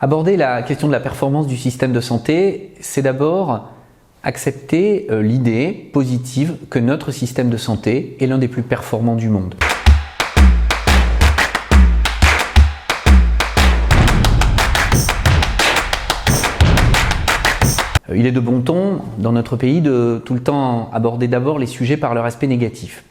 Aborder la question de la performance du système de santé, c'est d'abord accepter l'idée positive que notre système de santé est l'un des plus performants du monde. Il est de bon ton, dans notre pays, de tout le temps aborder d'abord les sujets par leur aspect négatif.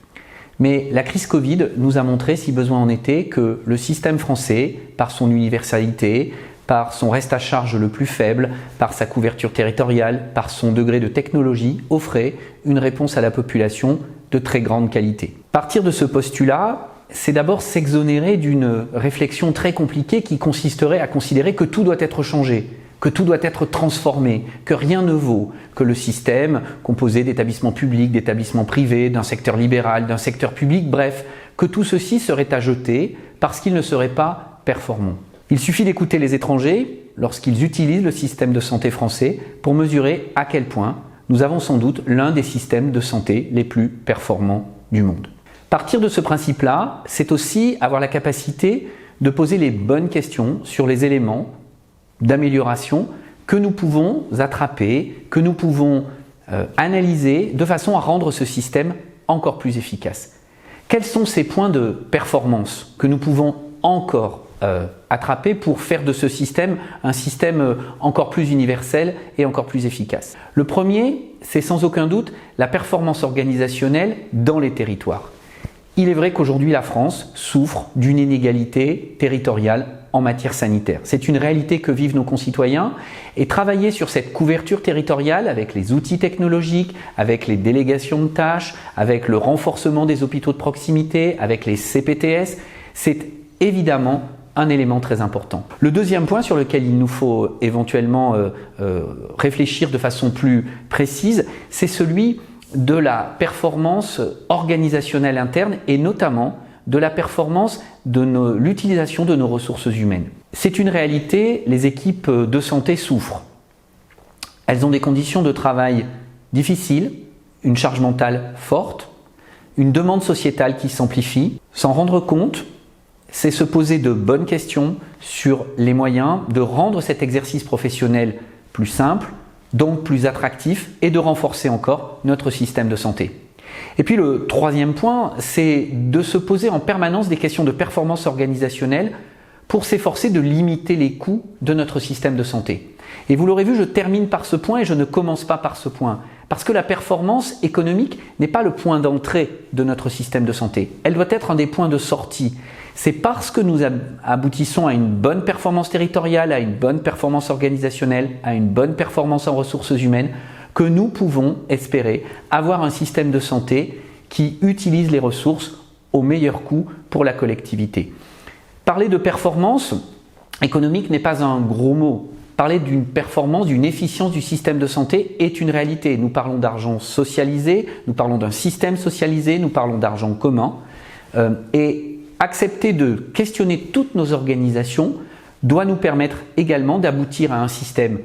Mais la crise Covid nous a montré, si besoin en était, que le système français, par son universalité, par son reste à charge le plus faible, par sa couverture territoriale, par son degré de technologie, offrait une réponse à la population de très grande qualité. Partir de ce postulat, c'est d'abord s'exonérer d'une réflexion très compliquée qui consisterait à considérer que tout doit être changé, que tout doit être transformé, que rien ne vaut, que le système, composé d'établissements publics, d'établissements privés, d'un secteur libéral, d'un secteur public, bref, que tout ceci serait à jeter parce qu'il ne serait pas performant. Il suffit d'écouter les étrangers lorsqu'ils utilisent le système de santé français pour mesurer à quel point nous avons sans doute l'un des systèmes de santé les plus performants du monde. Partir de ce principe-là, c'est aussi avoir la capacité de poser les bonnes questions sur les éléments d'amélioration que nous pouvons attraper, que nous pouvons analyser de façon à rendre ce système encore plus efficace. Quels sont ces points de performance que nous pouvons encore attraper pour faire de ce système un système encore plus universel et encore plus efficace? Le premier, c'est sans aucun doute la performance organisationnelle dans les territoires. Il est vrai qu'aujourd'hui la France souffre d'une inégalité territoriale en matière sanitaire. C'est une réalité que vivent nos concitoyens et travailler sur cette couverture territoriale avec les outils technologiques, avec les délégations de tâches, avec le renforcement des hôpitaux de proximité, avec les CPTS, c'est évidemment un élément très important. Le deuxième point sur lequel il nous faut éventuellement réfléchir de façon plus précise, c'est celui de la performance organisationnelle interne et notamment de la performance de l'utilisation de nos ressources humaines. C'est une réalité, les équipes de santé souffrent. Elles ont des conditions de travail difficiles, une charge mentale forte, une demande sociétale qui s'amplifie. S'en rendre compte, c'est se poser de bonnes questions sur les moyens de rendre cet exercice professionnel plus simple, donc plus attractif et de renforcer encore notre système de santé. Et puis le troisième point, c'est de se poser en permanence des questions de performance organisationnelle pour s'efforcer de limiter les coûts de notre système de santé. Et vous l'aurez vu, je termine par ce point et je ne commence pas par ce point. Parce que la performance économique n'est pas le point d'entrée de notre système de santé. Elle doit être un des points de sortie. C'est parce que nous aboutissons à une bonne performance territoriale, à une bonne performance organisationnelle, à une bonne performance en ressources humaines, que nous pouvons espérer avoir un système de santé qui utilise les ressources au meilleur coût pour la collectivité. Parler de performance économique n'est pas un gros mot. Parler d'une performance, d'une efficience du système de santé est une réalité. Nous parlons d'argent socialisé, nous parlons d'un système socialisé, nous parlons d'argent commun. Et accepter de questionner toutes nos organisations doit nous permettre également d'aboutir à un système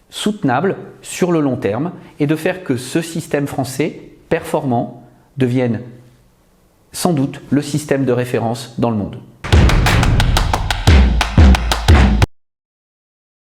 soutenable sur le long terme et de faire que ce système français performant devienne sans doute le système de référence dans le monde.